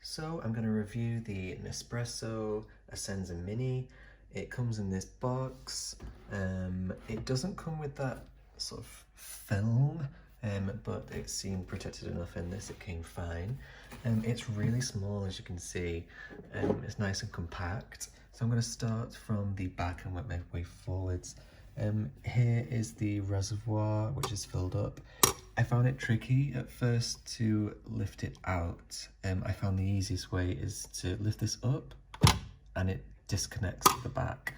So I'm going to review the NESPRESSO Essenza Mini. It comes in this box. It doesn't come with that sort of film, but it seemed protected enough in this, it came fine. It's really small, as you can see. It's nice and compact. So I'm going to start from the back and work my way forwards. Here is the reservoir, which is filled up. I found it tricky at first to lift it out. I found the easiest way is to lift this up and it disconnects at the back,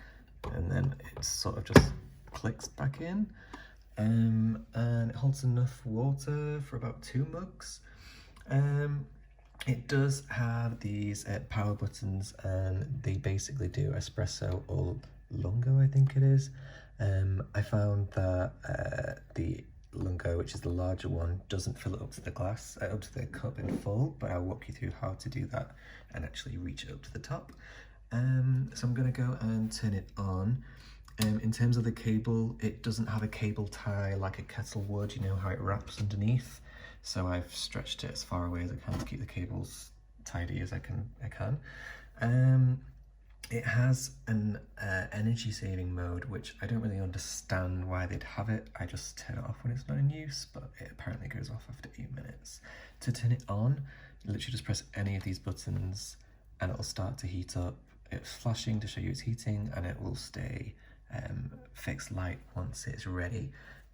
and then it sort of just clicks back in, and it holds enough water for about 2 mugs. It does have these power buttons, and they basically do espresso or lungo, I think it is. I found that the lungo, which is the larger one, doesn't fill it up to the glass, up to the cup in full, but I'll walk you through how to do that and actually reach it up to the top. So I'm going to go and turn it on. In terms of the cable, it doesn't have a cable tie like a kettle would, you know how it wraps underneath. So I've stretched it as far away as I can to keep the cables tidy as I can. It has an energy saving mode, which I don't really understand why they'd have it. I just turn it off when it's not in use, but it apparently goes off after 8 minutes. To turn it on, you literally just press any of these buttons and it'll start to heat up. It's flashing to show you it's heating, and it will stay fixed light once it's ready.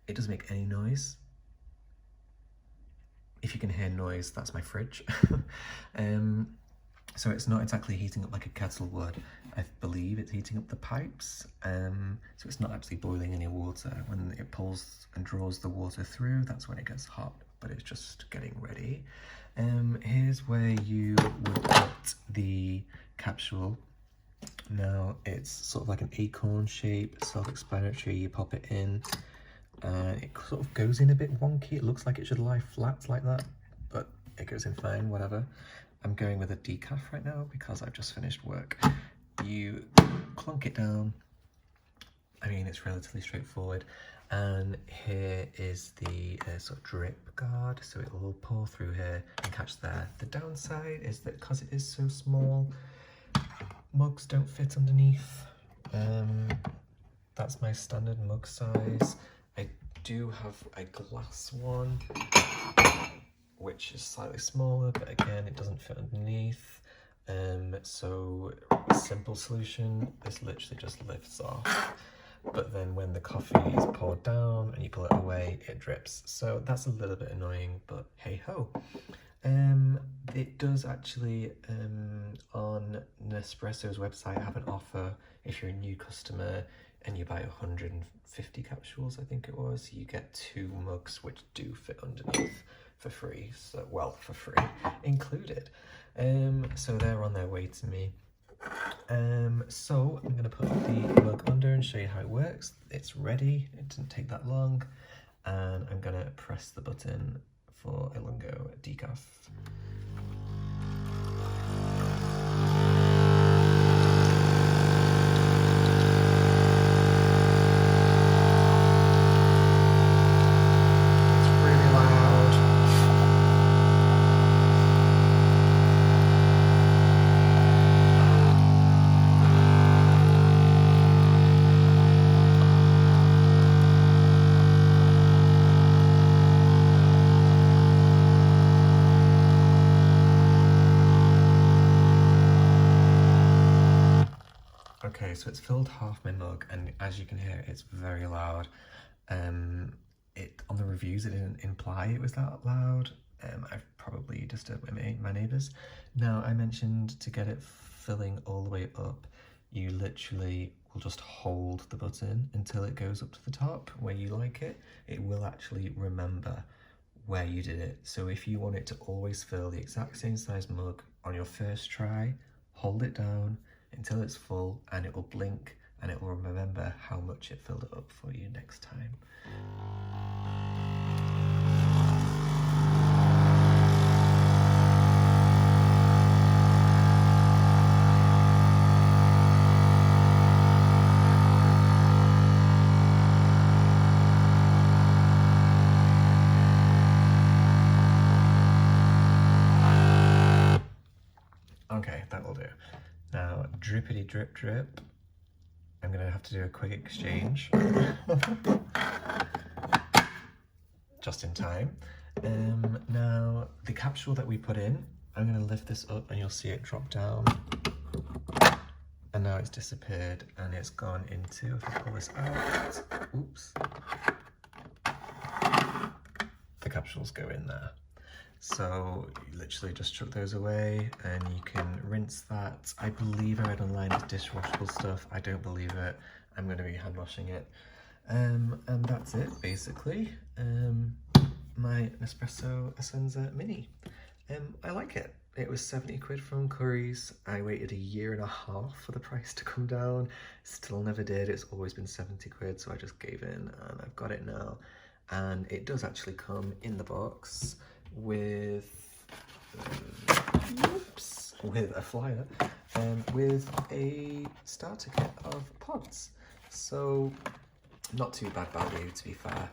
It doesn't make any noise. If you can hear noise, that's my fridge. So it's not exactly heating up like a kettle would. I believe it's heating up the pipes, so it's not actually boiling any water. When it pulls and draws the water through, that's when it gets hot, but it's just getting ready. Here's where you would put the capsule. Now it's sort of like an acorn shape, self-explanatory. You pop it in, and it sort of goes in a bit wonky. It looks like it should lie flat like that, but it goes in fine, whatever. I'm going with a decaf right now because I've just finished work. You clunk it down. I mean, it's relatively straightforward. And here is the sort of drip guard, so it will pour through here and catch there. The downside is that because it is so small, mugs don't fit underneath. That's my standard mug size. I do have a glass one, which is slightly smaller, but again, it doesn't fit underneath. So simple solution, this literally just lifts off. But then when the coffee is poured down and you pull it away, it drips. So that's a little bit annoying, but hey ho. It does actually, on Nespresso's website, have an offer. If you're a new customer and you buy 150 capsules, I think it was, you get 2 mugs which do fit underneath for free. So, well, for free included. So they're on their way to me. So I'm going to put the mug under and show you how it works. It's ready, it didn't take that long, and I'm going to press the button for a lungo decaf. Okay, so it's filled half my mug, and as you can hear, it's very loud. On the reviews, it didn't imply it was that loud. I've probably disturbed my neighbours. Now, I mentioned to get it filling all the way up, you literally will just hold the button until it goes up to the top where you like it. It will actually remember where you did it. So if you want it to always fill the exact same size mug on your first try, hold it down until it's full, and it will blink and it will remember how much it filled it up for you next time. Okay, that will do. Now, drippity drip drip. I'm gonna have to do a quick exchange. Just in time. Now, the capsule that we put in, I'm gonna lift this up and you'll see it drop down. And now it's disappeared and it's gone into, if I pull this out, oops, the capsules go in there. So you literally just chuck those away and you can rinse that. I believe I read online it's dishwashable stuff. I don't believe it. I'm going to be hand washing it. And that's it basically. My Nespresso Essenza Mini. I like it. It was 70 quid from Currys. I waited a year and a half for the price to come down. Still never did. It's always been 70 quid, so I just gave in and I've got it now. And it does actually come in the box with with a flyer and with a starter kit of pods. So not too bad value, to be fair.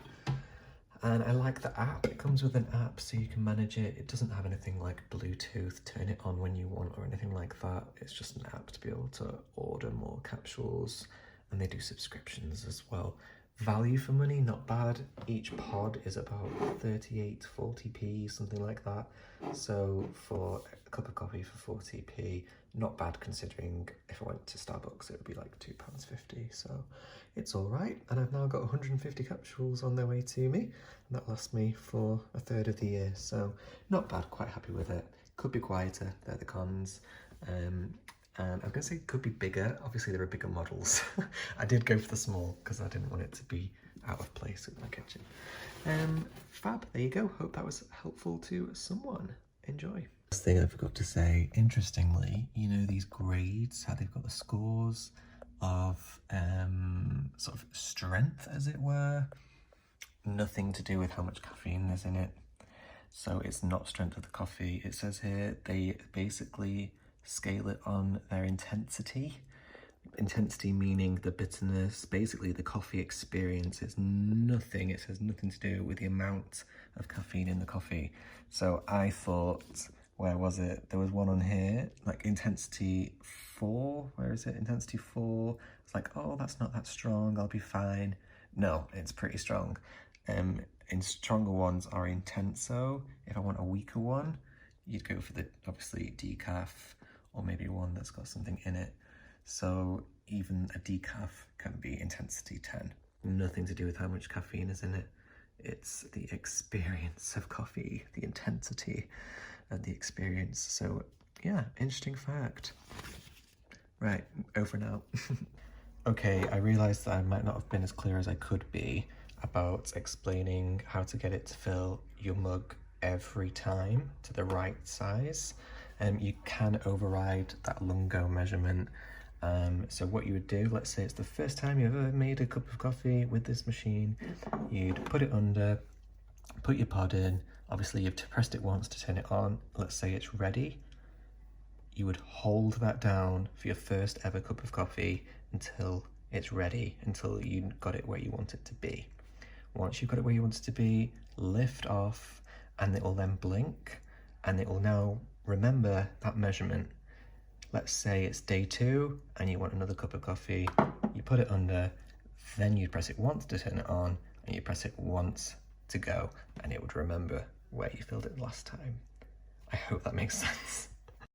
And I like the app. It comes with an app so you can manage it. It doesn't have anything like Bluetooth, turn it on when you want or anything like that. It's just an app to be able to order more capsules, and they do subscriptions as well. Value for money, not bad. Each pod is about 38 to 40p, something like that. So for a cup of coffee for 40p, not bad considering if I went to Starbucks it would be like £2.50. So it's all right. And I've now got 150 capsules on their way to me. And that lasts me for a third of the year. So not bad, quite happy with it. Could be quieter, they're the cons. And I'm going to say it could be bigger. Obviously, there are bigger models. I did go for the small because I didn't want it to be out of place with my kitchen. Fab, there you go. Hope that was helpful to someone. Enjoy. Last thing I forgot to say, interestingly, you know these grades, how they've got the scores of sort of strength, as it were. Nothing to do with how much caffeine there's in it. So it's not strength of the coffee. It says here they basically scale it on their intensity. Intensity meaning the bitterness, basically the coffee experience. It's nothing, it has nothing to do with the amount of caffeine in the coffee. So I thought, where was it? There was one on here, like intensity 4, where is it? Intensity 4. It's like, oh, that's not that strong, I'll be fine. No, it's pretty strong. And stronger ones are intenso. If I want a weaker one, you'd go for the, obviously, decaf, or maybe one that's got something in it. So even a decaf can be intensity 10. Nothing to do with how much caffeine is in it. It's the experience of coffee, the intensity and the experience. So yeah, interesting fact. Right, over now. Okay, I realised that I might not have been as clear as I could be about explaining how to get it to fill your mug every time to the right size. You can override that lungo measurement. So what you would do, let's say it's the first time you've ever made a cup of coffee with this machine, you'd put it under, put your pod in, obviously you've pressed it once to turn it on, let's say it's ready. You would hold that down for your first ever cup of coffee until it's ready, until you got it where you want it to be. Once you've got it where you want it to be, lift off, and it will then blink, and it will now remember that measurement. Let's say it's day 2 and you want another cup of coffee, you put it under, then you press it once to turn it on, and you press it once to go, and it would remember where you filled it last time. I hope that makes sense.